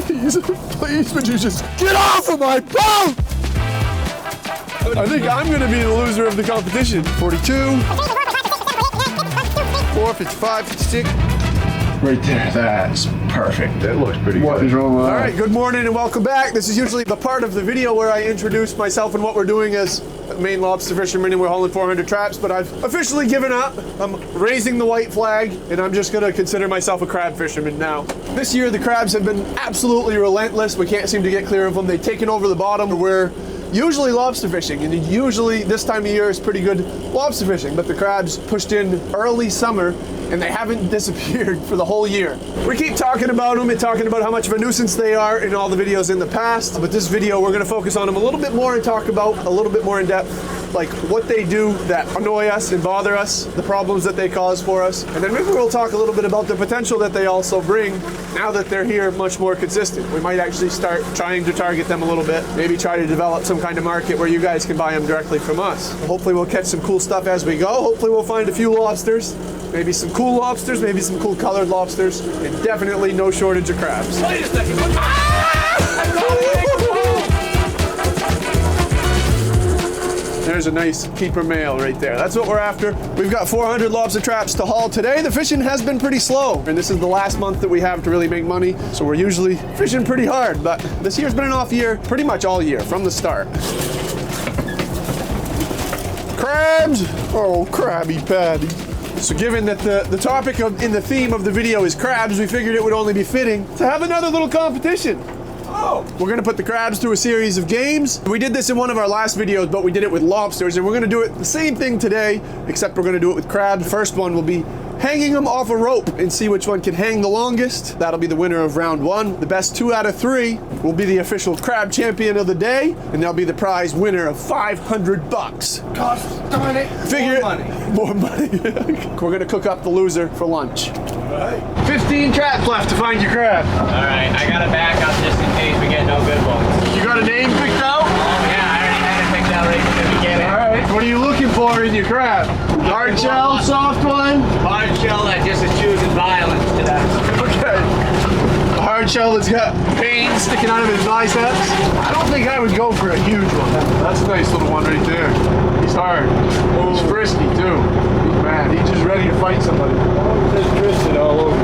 Please, please, would you just get off of my boat? I think I'm gonna be the loser of the competition. 42. 4, 55, 56. Right there, that's perfect. That looks pretty good. What is wrong with that? All right, good morning and welcome back. This is usually the part of the video where I introduce myself and what we're doing as Maine lobster fishermen, and we're hauling 400 traps, but I've officially given up. I'm raising the white flag, and I'm just gonna consider myself a crab fisherman now. This year, the crabs have been absolutely relentless. We can't seem to get clear of them. They've taken over the bottom. We're usually lobster fishing, and usually this time of year is pretty good lobster fishing, but the crabs pushed in early summer, and they haven't disappeared for the whole year. We keep talking about them and talking about how much of a nuisance they are in all the videos in the past, but this video we're gonna focus on them a little bit more and talk about a little bit more in depth, like what they do that annoy us and bother us, the problems that they cause for us, and then maybe we'll talk a little bit about the potential that they also bring now that they're here much more consistent. We might actually start trying to target them a little bit, maybe try to develop some kind of market where you guys can buy them directly from us. Hopefully we'll catch some cool stuff as we go. Hopefully we'll find a few lobsters, maybe some cool lobsters, maybe some cool colored lobsters, and definitely no shortage of crabs. Wait a second. There's a nice keeper male right there. That's what we're after. We've got 400 lobster traps to haul today. The fishing has been pretty slow, and this is the last month that we have to really make money, so we're usually fishing pretty hard, but this year's been an off year pretty much all year from the start. Crabs! Oh, Krabby Patty. So given that the topic in the theme of the video is crabs, we figured it would only be fitting to have another little competition. Oh. We're gonna put the crabs through a series of games. We did this in one of our last videos, but we did it with lobsters, and we're gonna do it the same thing today, except we're gonna do it with crabs. First one will be hanging them off a rope and see which one can hang the longest. That'll be the winner of round one. The best 2 out of 3 will be the official crab champion of the day, and they'll be the prize winner of 500 bucks. Gosh darn it. Figure More money. More money. We're gonna cook up the loser for lunch. All right. 15 traps left to find your crab. Alright, I got a backup just in case we get no good ones. You got a name picked out? Oh yeah, I already had it picked out right from the beginning. Alright, what are you looking for in your crab? Hard shell, soft one? Hard shell that just is choosing violence today. Okay. A hard shell that's got veins sticking out of his biceps? I don't think I would go for a huge one. That's a nice little one right there. He's hard. He's frisky too. He's mad. He's just ready to fight somebody. There's Tristan all over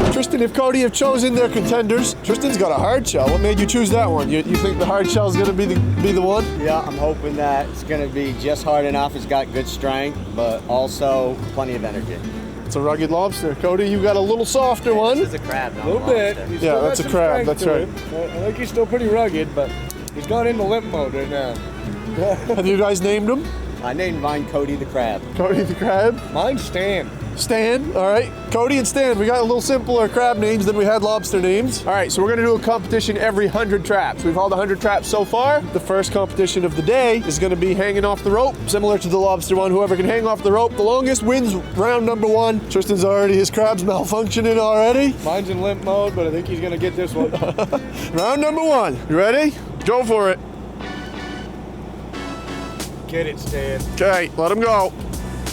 it. Tristan, if Cody have chosen their contenders, Tristan's got a hard shell. What made you choose that one? You think the hard shell is going to be the one? Yeah, I'm hoping that it's going to be just hard enough. It's got good strength, but also plenty of energy. It's a rugged lobster. Cody, you got a little softer one. This is a crab, not A little bit. lobster. He's Yeah, still that's got a some crab, strength that's to right. him. I think he's still pretty rugged, but he's gone into limp mode right now. Have you guys named him? I named mine Cody the Crab. Cody the crab? Mine's Stan. Stan, all right. Cody and Stan, we got a little simpler crab names than we had lobster names. All right, so we're gonna do a competition every 100 traps. We've hauled 100 traps so far. The first competition of the day is gonna be hanging off the rope, similar to the lobster one. Whoever can hang off the rope the longest wins round number 1. Tristan's his crab's malfunctioning already. Mine's in limp mode, but I think he's gonna get this one. Round number 1, you ready? Go for it. Get it, Stan. Okay, let him go.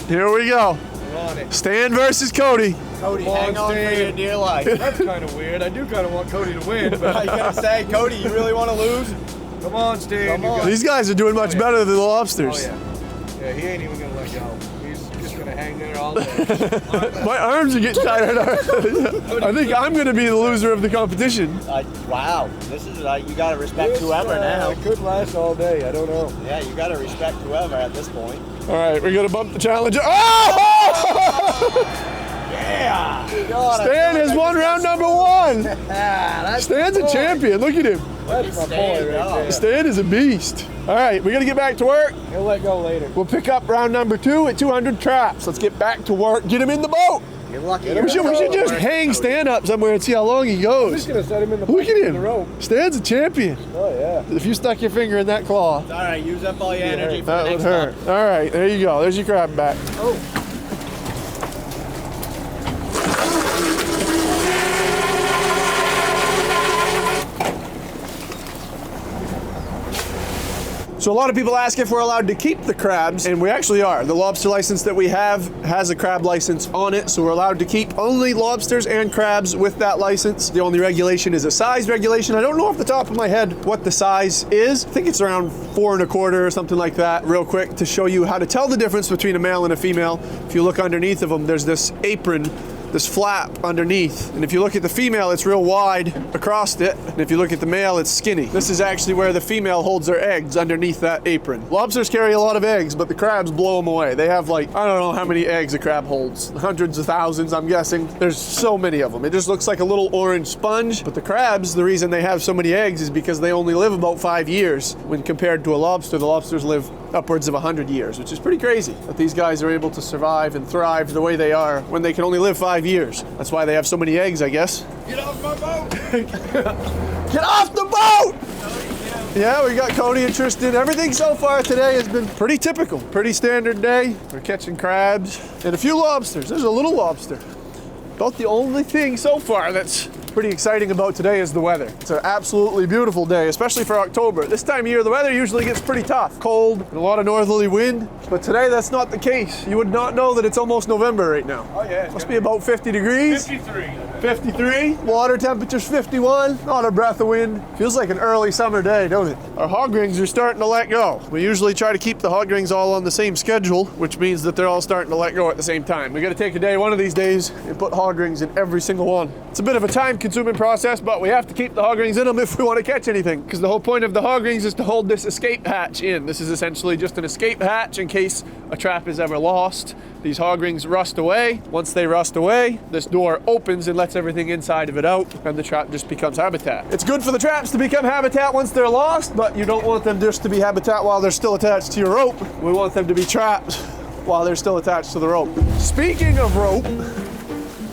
Here we go. We're on it. Stan versus Cody. Cody, Come on, hang on for Stan. your dear life. That's kind of weird. I do kind of want Cody to win, Are but you going to say, Cody, you really want to lose? come on, Stan. Come you on. got- These guys are doing much better than the lobsters. Oh yeah. Yeah, he ain't even gonna let go. He's just gonna hang there all day. My arms are getting tired. I think I'm going to be the loser of the competition. Wow, this is you got to respect whoever now. It could last all day. I don't know. Yeah, you got to respect whoever at this point. All right, we're going to bump the challenger. Oh! Yeah! God, Stan has won round number 1. that's Stan's a champion. Look at him. That's my Stan, boy right dog. there. Stan is a beast. All right, we got to get back to work. He'll let go later. We'll pick up round number 2 at 200 traps. Let's get back to work. Get him in the boat. You're lucky. We should just hang Stan up somewhere and see how long he I'm goes. just gonna set him in the Look at in the him. rope. Stan's a champion. Oh yeah. If you stuck your finger in that claw, All right, use up all your energy for that the would next hurt. one. All right, there you go. There's your crab back. Oh. So So a lot of people ask if we're allowed to keep the crabs, and we actually are. The lobster license that we have has a crab license on it, so we're allowed to keep only lobsters and crabs with that license. The only regulation is a size regulation. I don't know off the top of my head what the size is. I think it's around 4 1/4 or something like that. Real quick to show you how to tell the difference between a male and a female. If you look underneath of them, there's this apron, this flap underneath, and if you look at the female, it's real wide across it, and if you look at the male, it's skinny. This is actually where the female holds her eggs, underneath that apron. Lobsters carry a lot of eggs, but the crabs blow them away. They have like, I don't know how many eggs a crab holds, hundreds of thousands, I'm guessing. There's so many of them. It just looks like a little orange sponge, but the crabs, the reason they have so many eggs is because they only live about 5 years. When compared to a lobster, the lobsters live upwards of 100 years, which is pretty crazy that these guys are able to survive and thrive the way they are when they can only live 5 years. That's why they have so many eggs, I guess. Get off my boat! Get off the boat! Yeah, we got Cody and Tristan. Everything so far today has been pretty typical, pretty standard day. We're catching crabs and a few lobsters. There's a little lobster. About the only thing so far that's pretty exciting about today is the weather. It's an absolutely beautiful day, especially for October. This time of year, the weather usually gets pretty tough. Cold, and a lot of northerly wind, but today that's not the case. You would not know that it's almost November right now. Oh yeah. Must be about 50 degrees. 53. 53, water temperature's 51, not a breath of wind. Feels like an early summer day, don't it? Our hog rings are starting to let go. We usually try to keep the hog rings all on the same schedule, which means that they're all starting to let go at the same time. We gotta take a day one of these days and put hog rings in every single one. It's a bit of a time-consuming process, but we have to keep the hog rings in them if we want to catch anything, because the whole point of the hog rings is to hold this escape hatch in. This is essentially just an escape hatch in case a trap is ever lost. These hog rings rust away. Once they rust away, this door opens and lets everything inside of it out, and the trap just becomes habitat. It's good for the traps to become habitat once they're lost, but you don't want them just to be habitat while they're still attached to your rope. We want them to be trapped while they're still attached to the rope. Speaking of rope,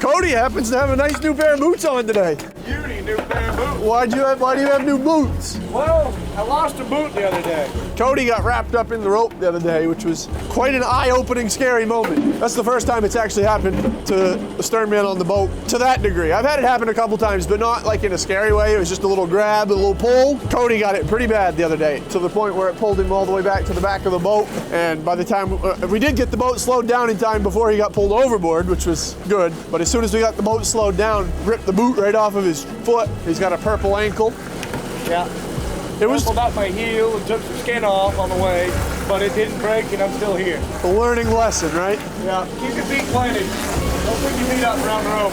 Cody happens to have a nice new pair of boots on today. Beauty, new pair of boots. Why do you have new boots? Well, I lost a boot the other day. Cody got wrapped up in the rope the other day, which was quite an eye-opening, scary moment. That's the first time it's actually happened to a sternman on the boat to that degree. I've had it happen a couple times, but not like in a scary way. It was just a little grab, a little pull. Cody got it pretty bad the other day, to the point where it pulled him all the way back to the back of the boat. And by the time we did get the boat slowed down in time before he got pulled overboard, which was good. But as soon as we got the boat slowed down, ripped the boot right off of his foot. He's got a purple ankle. Yeah. It was pulled out my heel and took some skin off on the way, but it didn't break and I'm still here. a learning lesson, right? Yeah. Keep your feet planted. Don't put your feet up around the rope.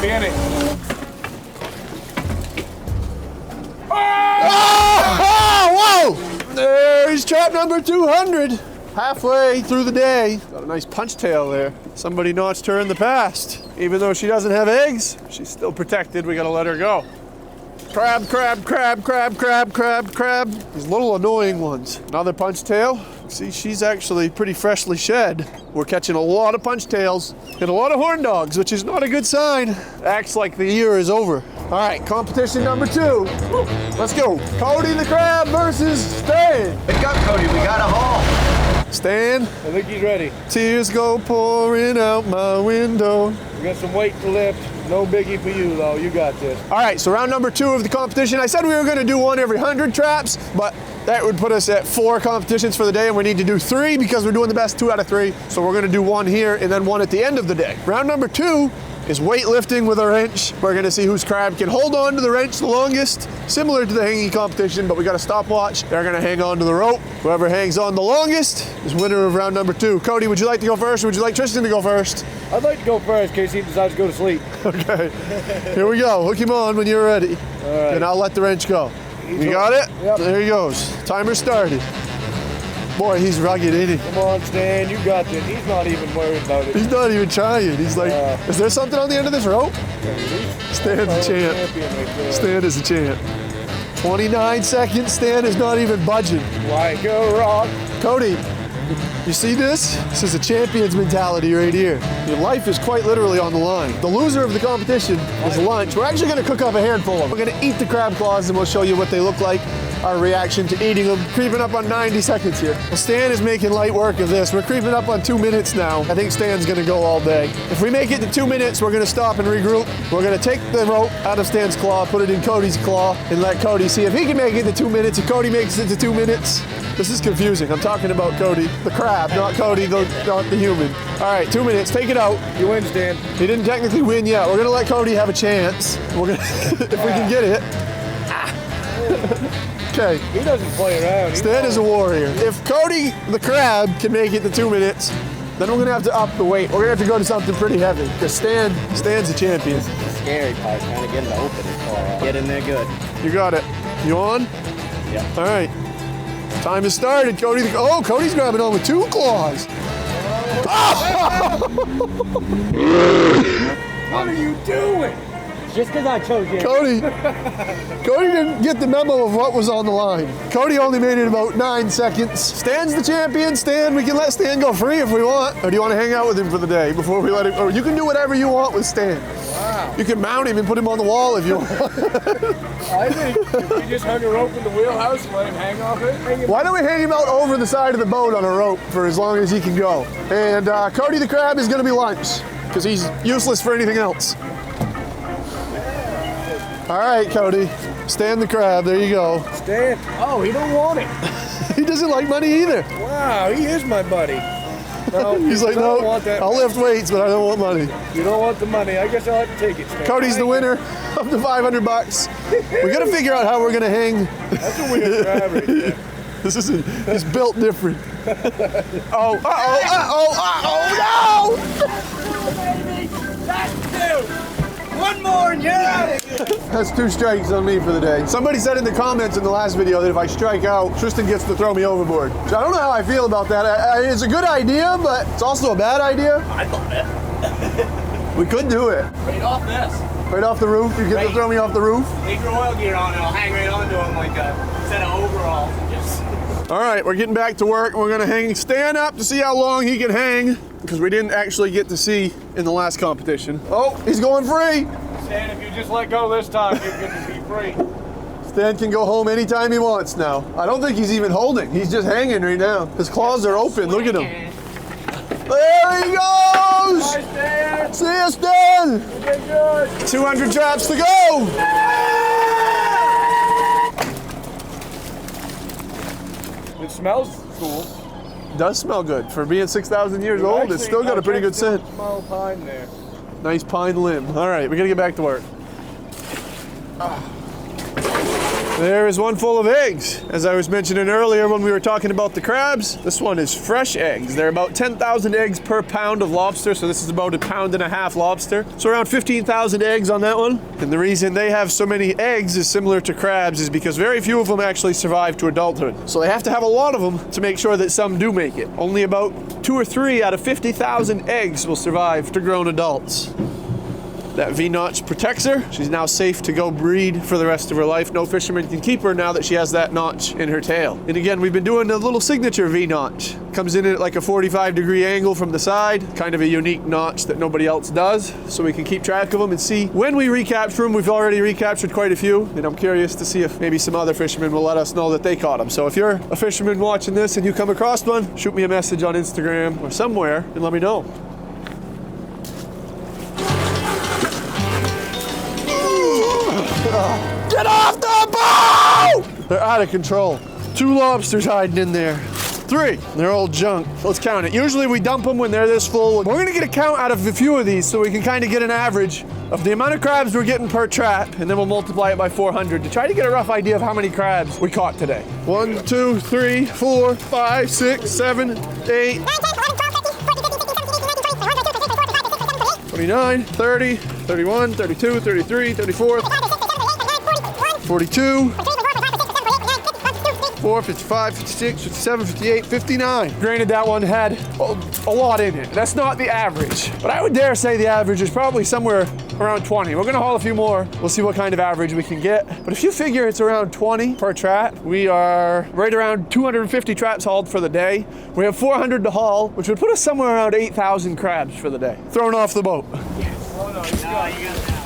Be in it. Oh, whoa! There's trap number 200. Halfway through the day. Got a nice punch tail there. Somebody notched her in the past. Even though she doesn't have eggs, she's still protected. We gotta let her go. Crab, crab, crab, crab, crab, crab, crab. These little annoying ones. Another punch tail. See, she's actually pretty freshly shed. We're catching a lot of punch tails and a lot of horn dogs, which is not a good sign. Acts like the year is over. All right, competition number 2. Let's go. Cody the Crab versus Stan. Pick up, Cody. We got a haul. Stan, I think he's ready. tears go pouring out my window. We got some weight to lift. No biggie for you, though. You got this. All right, so round number 2 of the competition. I said we were gonna do one every 100 traps, but that would put us at 4 competitions for the day, and we need to do 3 because we're doing the best 2 out of 3. So we're gonna do 1 here and then 1 at the end of the day. Round number 2 is weightlifting with a wrench. We're gonna see whose crab can hold on to the wrench the longest, similar to the hanging competition, but we got a stopwatch. They're gonna hang on to the rope. Whoever hangs on the longest is winner of round number 2. Cody, would you like to go first, or would you like Tristan to go first? I'd like to go first in case he decides to go to sleep. Okay, here we go. Hook him on when you're ready. All right. And I'll let the wrench go. You got it? Yep. There he goes. Timer started. Boy, he's rugged, ain't he? Come on, Stan. You got this. He's not even worried about it. He's not even trying. He's like, is there something on the end of this rope? Stan's a champ. Champion right there. Stan is a champ. 29 seconds. Stan is not even budging. Like a rock. Cody, you see this? This is a champion's mentality right here. Your life is quite literally on the line. The loser of the competition is lunch. We're actually gonna cook up a handful of them. We're gonna eat the crab claws and we'll show you what they look like. our reaction to eating them. Creeping up on 90 seconds here. Well, Stan is making light work of this. We're creeping up on 2 minutes now. I think Stan's gonna go all day. If we make it to 2 minutes, we're gonna stop and regroup. We're gonna take the rope out of Stan's claw, put it in Cody's claw, and let Cody see if he can make it to 2 minutes. If Cody makes it to 2 minutes, this is confusing. I'm talking about Cody, the crab, not Cody, not the human. All right, 2 minutes, take it out. You win, Stan. He didn't technically win yet. We're gonna let Cody have a chance. We're gonna, if we can get it. Okay. He doesn't play around. Stan is a warrior. If Cody, the crab, can make it to 2 minutes, then we're gonna have to up the weight. We're gonna have to go to something pretty heavy, because Stan's a champion. This is the scary part, trying to get him to open his claw. Get in there good. You got it. You on? Yeah. All right. Time has started. Cody's grabbing on with 2 claws. What are you doing? Just because I chose you. Cody didn't get the memo of what was on the line. Cody only made it about 9 seconds. Stan's the champion. Stan, we can let Stan go free if we want. Or do you want to hang out with him for the day before we let him? Or you can do whatever you want with Stan. Wow. You can mount him and put him on the wall if you want. I think if we just hung a rope in the wheelhouse and let him hang off it. Why don't we hang him out over the side of the boat on a rope for as long as he can go? And Cody the crab is going to be lunch because he's useless for anything else. All right, Cody. Stan the crab. There you go. Stan. Oh, he don't want it. He doesn't like money either. Wow, he is my buddy. No, He's like, I don't no, want that. I'll lift weights, but I don't want money. You don't want the money. I guess I'll have to take it, Stan. Cody's the winner of the $500. We got to figure out how we're gonna hang. That's a weird crab right there. He's built different. No! One more and you're out of here. That's 2 strikes on me for the day. Somebody said in the comments in the last video that if I strike out, Tristan gets to throw me overboard. So I don't know how I feel about that. It's a good idea, but it's also a bad idea. I love it. We could do it. Right off this. Right off the roof? You get to throw me off the roof? Leave your oil gear on and I'll hang right onto him like a set of overalls. Just... All right, we're getting back to work. We're gonna hang Stan up to see how long he can hang because we didn't actually get to see in the last competition. Oh, he's going free. Stan, if you just let go this time, you're going to be free. Stan can go home anytime he wants now. I don't think he's even holding. He's just hanging right now. His claws are open. Look at him. There he goes! Bye, Stan. See you, Stan! You did good. 200 traps to go! It smells cool. Does smell good. For being 6,000 years old, it's still got a pretty good scent. Small pine there. Nice pine limb. All right, we gotta get back to work. There is one full of eggs. As I was mentioning earlier when we were talking about the crabs, this one is fresh eggs. They're about 10,000 eggs per pound of lobster, so this is about 1.5 pounds lobster. So around 15,000 eggs on that one. And the reason they have so many eggs is similar to crabs is because very few of them actually survive to adulthood. So they have to have a lot of them to make sure that some do make it. Only about 2 or 3 out of 50,000 eggs will survive to grown adults. That V-notch protects her. She's now safe to go breed for the rest of her life. No fisherman can keep her now that she has that notch in her tail. And again, we've been doing a little signature V-notch. Comes in at like a 45-degree angle from the side. Kind of a unique notch that nobody else does. So we can keep track of them and see when we recapture them. We've already recaptured quite a few. And I'm curious to see if maybe some other fishermen will let us know that they caught them. So if you're a fisherman watching this and you come across one, shoot me a message on Instagram or somewhere and let me know. Get off the boat! They're out of control. 2 lobsters hiding in there. 3. They're all junk. Let's count it. Usually we dump them when they're this full. We're gonna get a count out of a few of these so we can kind of get an average of the amount of crabs we're getting per trap, and then we'll multiply it by 400 to try to get a rough idea of how many crabs we caught today. 1, 2, 3, 4, 5, 6, 7, 8, 29, 30, 31, 32, 33, 34, 42, 54, 55, 56, 57, 58, 59. Granted, that one had a lot in it. That's not the average, but I would dare say the average is probably somewhere around 20. We're gonna haul a few more. We'll see what kind of average we can get. But if you figure it's around 20 per trap, we are right around 250 traps hauled for the day. We have 400 to haul, which would put us somewhere around 8,000 crabs for the day. Thrown off the boat. Oh, no, No, you got that.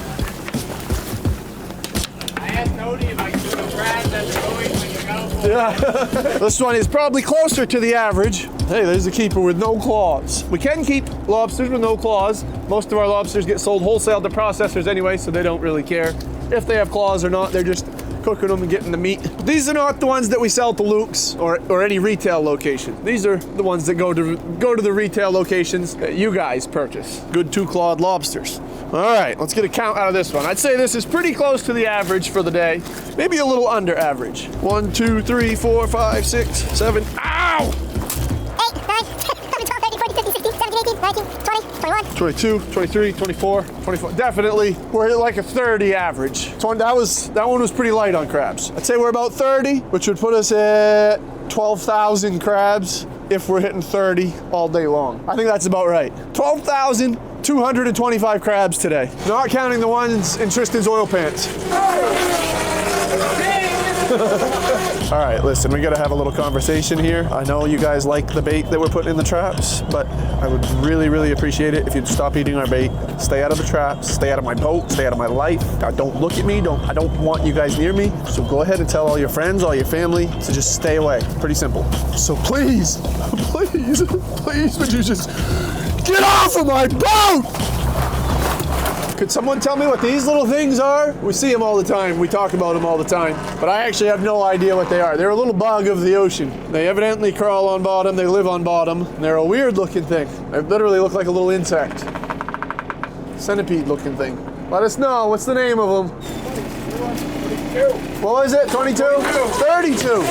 I asked Cody if I could do the crabs as they're going when you got Yeah. This one is probably closer to the average. Hey, there's a keeper with no claws. We can keep lobsters with no claws. Most of our lobsters get sold wholesale to processors anyway, so they don't really care if they have claws or not. They're just cooking them and getting the meat. These are not the ones that we sell to Luke's or any retail location. These are the ones that go to the retail locations that you guys purchase. Good 2-clawed lobsters. All right, let's get a count out of this one. I'd say this is pretty close to the average for the day. Maybe a little under average. 1, 2, 3, 4, 5, 6, 7. Ow! 22, 23, 24, 24. Definitely, we're at like a 30 average. That one was pretty light on crabs. I'd say we're about 30, which would put us at 12,000 crabs if we're hitting 30 all day long. I think that's about right. 12,225 crabs today. Not counting the ones in Tristan's oil pants. All right, listen, we gotta have a little conversation here. I know you guys like the bait that we're putting in the traps, but I would really, really appreciate it if you'd stop eating our bait. Stay out of the traps, stay out of my boat, stay out of my life. Don't look at me, I don't want you guys near me. So go ahead and tell all your friends, all your family to just stay away. Pretty simple. So please, please, please, would you just get off of my boat? Could someone tell me what these little things are? We see them all the time. We talk about them all the time. But I actually have no idea what they are. They're a little bug of the ocean. They evidently crawl on bottom. They live on bottom. And they're a weird looking thing. They literally look like a little insect. Centipede looking thing. Let us know. What's the name of them? 22. What was it? 22? 32.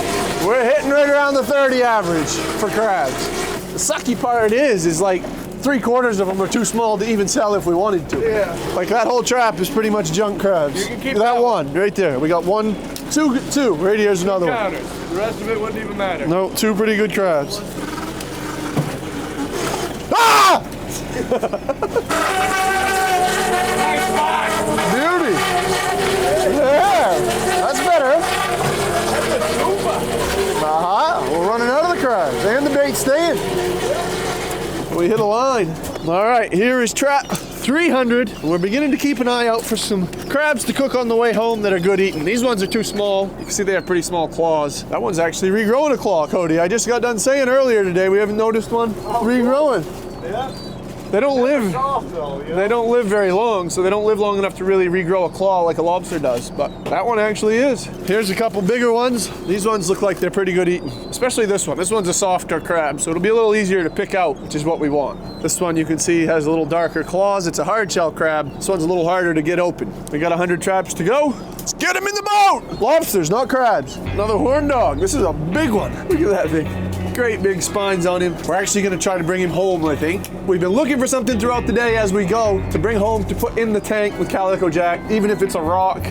We're hitting right around the 30 average for crabs. The sucky part is like 3/4 of them are too small to even sell if we wanted to. Yeah. Like that whole trap is pretty much junk crabs. You can keep that that one right there. We got 1, 2. Right here's another one. Counters. The rest of it wouldn't even matter. No, 2 pretty good crabs. Ah! Beauty. Yeah, that's better. We're running out of the crabs and the bait staying. We hit a line. All right, here is trap 300. We're beginning to keep an eye out for some crabs to cook on the way home that are good eating. These ones are too small. You can see they have pretty small claws. That one's actually regrowing a claw, Cody. I just got done saying earlier today we haven't noticed one regrowing. Yeah. They don't live. Soft though, you know? They don't live very long, so they don't live long enough to really regrow a claw like a lobster does, but that one actually is. Here's a couple bigger ones. These ones look like they're pretty good eating, especially this one. This one's a softer crab, so it'll be a little easier to pick out, which is what we want. This one you can see has a little darker claws. It's a hard shell crab. This one's a little harder to get open. We got 100 traps to go. Let's get them in the boat. Lobsters, not crabs. Another horn dog. This is a big one. Look at that thing. Great big spines on him. We're actually gonna try to bring him home, I think. We've been looking for something throughout the day as we go to bring home to put in the tank with Calico Jack, even if it's a rock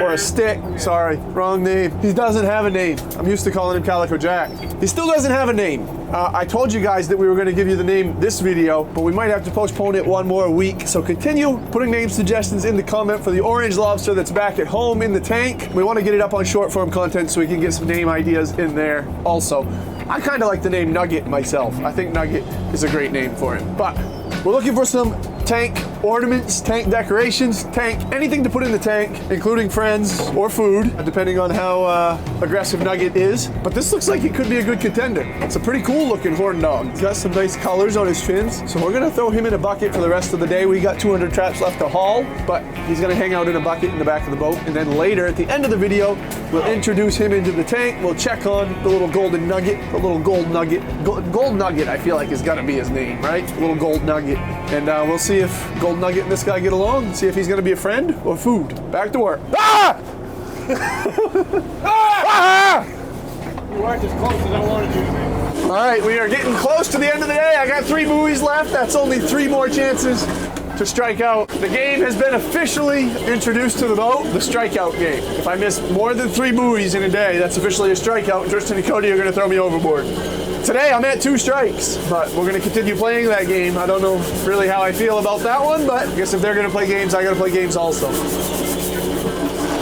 or a stick. Sorry, wrong name. He doesn't have a name. I'm used to calling him Calico Jack. He still doesn't have a name. I told you guys that we were gonna give you the name this video, but we might have to postpone it one more week. So continue putting name suggestions in the comment for the orange lobster that's back at home in the tank. We wanna get it up on short form content so we can get some name ideas in there also. I kind of like the name Nugget myself. I think Nugget is a great name for him. But we're looking for some tank ornaments, tank decorations, anything to put in the tank, including friends or food, depending on how aggressive Nugget is. But this looks like it could be a good contender. It's a pretty cool looking horn dog. He's got some nice colors on his fins. So we're gonna throw him in a bucket for the rest of the day. We got 200 traps left to haul, but he's gonna hang out in a bucket in the back of the boat. And then later at the end of the video, we'll introduce him into the tank. We'll check on the little golden nugget, the little gold nugget. Gold Nugget, I feel like, has gotta be his name, right? Little gold nugget. And we'll see if Gold Nugget and this guy get along, see if he's gonna be a friend or food. Back to work. Ah! Ah! You weren't as close as I wanted you to be. All right, we are getting close to the end of the day. I got 3 buoys left. That's only 3 more chances to strike out. The game has been officially introduced to the boat, the strikeout game. If I miss more than 3 buoys in a day, that's officially a strikeout. Tristan and Cody are gonna throw me overboard. Today I'm at 2 strikes, but we're gonna continue playing that game. I don't know really how I feel about that one, but I guess if they're gonna play games, I gotta play games also.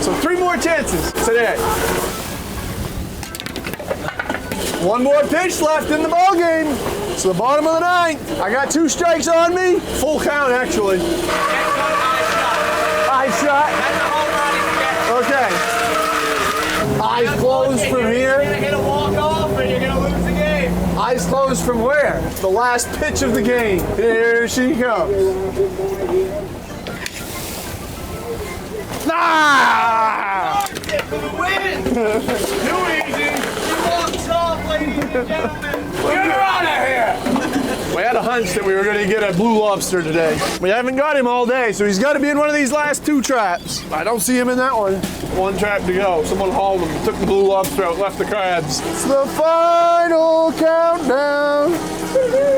So 3 more chances today. 1 more pitch left in the ball game. It's the bottom of the 9th. I got 2 strikes on me. Full count, actually. Eye shot. Okay. Eyes closed from here. Eyes closed from where? The last pitch of the game. Here she comes. Ah! For the win! Too easy! She walks off, ladies and gentlemen! Get her out of here! We had a hunch that we were going to get a blue lobster today. We haven't got him all day, so he's got to be in one of these last 2 traps. I don't see him in that one. 1 trap to go. Someone hauled him, took the blue lobster out, left the crabs. It's the final countdown.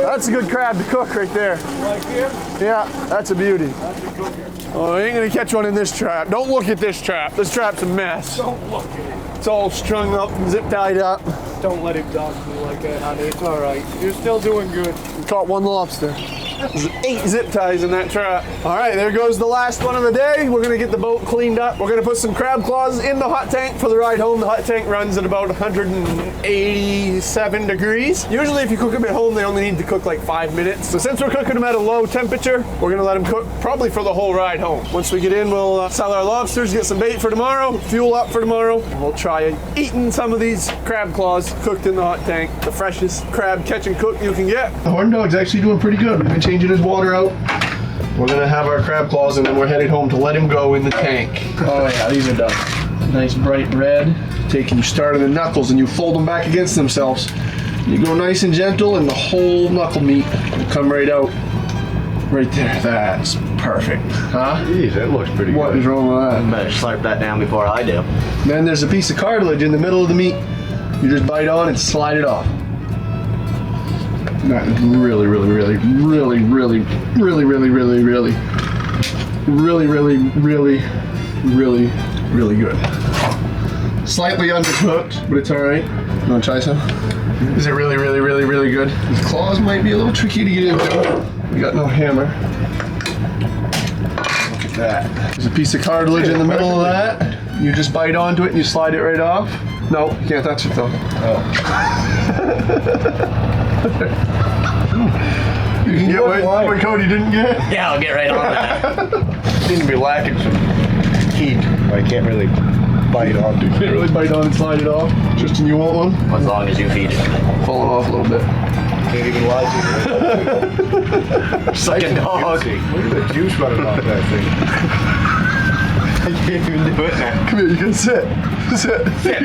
That's a good crab to cook right there. Like here? Yeah, that's a beauty. That's a cooker. Oh, I ain't going to catch one in this trap. Don't look at this trap. This trap's a mess. Don't look at it. It's all strung up and zip tied up. Don't let him dog you like that, honey. It's all right. You're still doing good. Caught 1 lobster. There's 8 zip ties in that trap. All right, there goes the last one of the day. We're gonna get the boat cleaned up. We're gonna put some crab claws in the hot tank for the ride home. The hot tank runs at about 187 degrees. Usually if you cook them at home, they only need to cook like 5 minutes. So since we're cooking them at a low temperature, we're gonna let them cook probably for the whole ride home. Once we get in, we'll sell our lobsters, get some bait for tomorrow, fuel up for tomorrow. And we'll try eating some of these crab claws cooked in the hot tank. The freshest crab catch and cook you can get. The horn dog's actually doing pretty good. We've been changing his water out. We're gonna have our crab claws and then we're headed home to let him go in the tank. Oh yeah, these are done. Nice bright red. Taking you start on the knuckles and you fold them back against themselves. You go nice and gentle and the whole knuckle meat will come right out. Right there, that's perfect. Huh? Jeez, that looks pretty What is wrong with that? Better slurp that down before I do. Then there's a piece of cartilage in the middle of the meat. You just bite on and slide it off. That is really, really, really, really, really, really, really, really, really, really, really, really, really good. Slightly undercooked, but it's all right. You want to try some? Is it really, really, really, really good? These claws might be a little tricky to get into. We got no hammer. Look at that. There's a piece of cartilage in the middle of that. You just bite onto it and you slide it right off. No, you can't touch it though. Oh. You can get what Cody didn't get? Yeah, I'll get right on that. Seem to be lacking some heat. I can't really bite on. You can't really bite on and slide it off. Tristan, you want one? As long as you feed it. Falling off a little bit. Can't even lie to you. Sucking dog. Look at the juice running off that thing. I can't even do it now. Come here, you can sit. Sit. Sit. I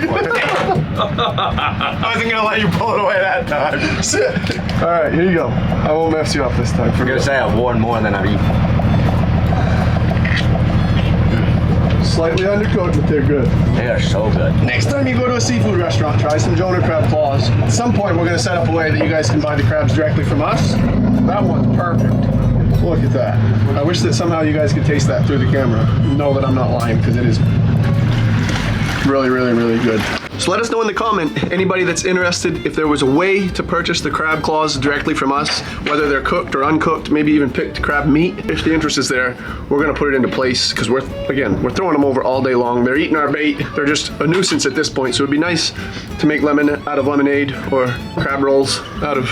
wasn't gonna let you pull it away that time. Sit. All right, here you go. I won't mess you up this time. I'm gonna say I've worn more than I've eaten. Slightly undercooked, but they're good. They are so good. Next time you go to a seafood restaurant, try some Jonah Crab claws. At some point, we're going to set up a way that you guys can buy the crabs directly from us. That one's perfect. Look at that. I wish that somehow you guys could taste that through the camera. Know that I'm not lying, because it is really, really, really good. So let us know in the comment, anybody that's interested, if there was a way to purchase the crab claws directly from us, whether they're cooked or uncooked, maybe even picked crab meat. If the interest is there, we're gonna put it into place because we're throwing them over all day long. They're eating our bait. They're just a nuisance at this point. So it'd be nice to make lemon out of lemonade or crab rolls out of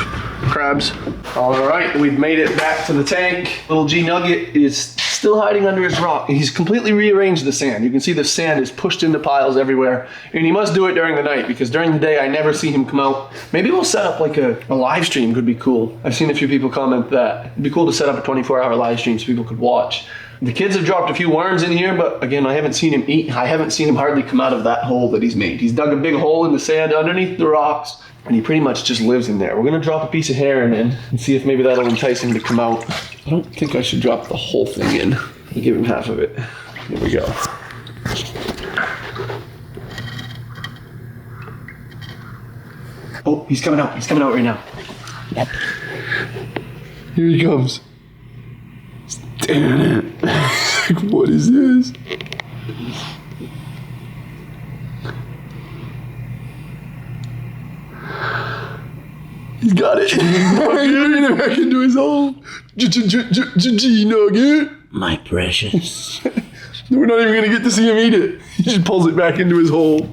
crabs. All right, we've made it back to the tank. Little G Nugget is still hiding under his rock. He's completely rearranged the sand. You can see the sand is pushed into piles everywhere. And he must do it during the night because during the day I never see him come out. Maybe we'll set up like a live stream, could be cool. I've seen a few people comment that. It'd be cool to set up a 24-hour live stream so people could watch. The kids have dropped a few worms in here, but again, I haven't seen him eat. I haven't seen him hardly come out of that hole that he's made. He's dug a big hole in the sand underneath the rocks, and he pretty much just lives in there. We're gonna drop a piece of herring in and see if maybe that'll entice him to come out. I don't think I should drop the whole thing in. I'll give him half of it. Here we go. Oh, he's coming out. He's coming out right now. Yep. Here he comes. Staring at it. Like, what is this? He's got it. He's getting it back into his hole. G-Nugget. My precious. We're not even going to get to see him eat it. He just pulls it back into his hole.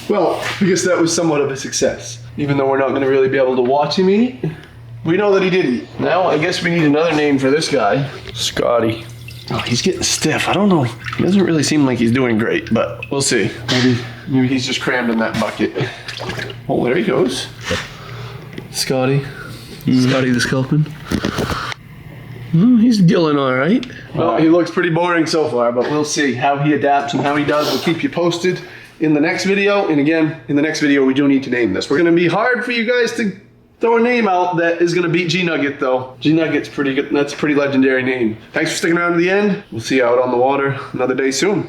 Well, I guess that was somewhat of a success. Even though we're not going to really be able to watch him eat, we know that he did eat. Now, I guess we need another name for this guy. Scotty. Oh, he's getting stiff. I don't know. He doesn't really seem like he's doing great, but we'll see. Maybe he's just crammed in that bucket. Oh, there he goes. Scotty. Scotty the Sculpin. He's gilling all right. Well, he looks pretty boring so far, but we'll see how he adapts and how he does. We'll keep you posted in the next video. And again, in the next video, we do need to name this. We're gonna be hard for you guys to throw a name out that is gonna beat G-Nugget though. G-Nugget's pretty good, that's a pretty legendary name. Thanks for sticking around to the end. We'll see you out on the water another day soon.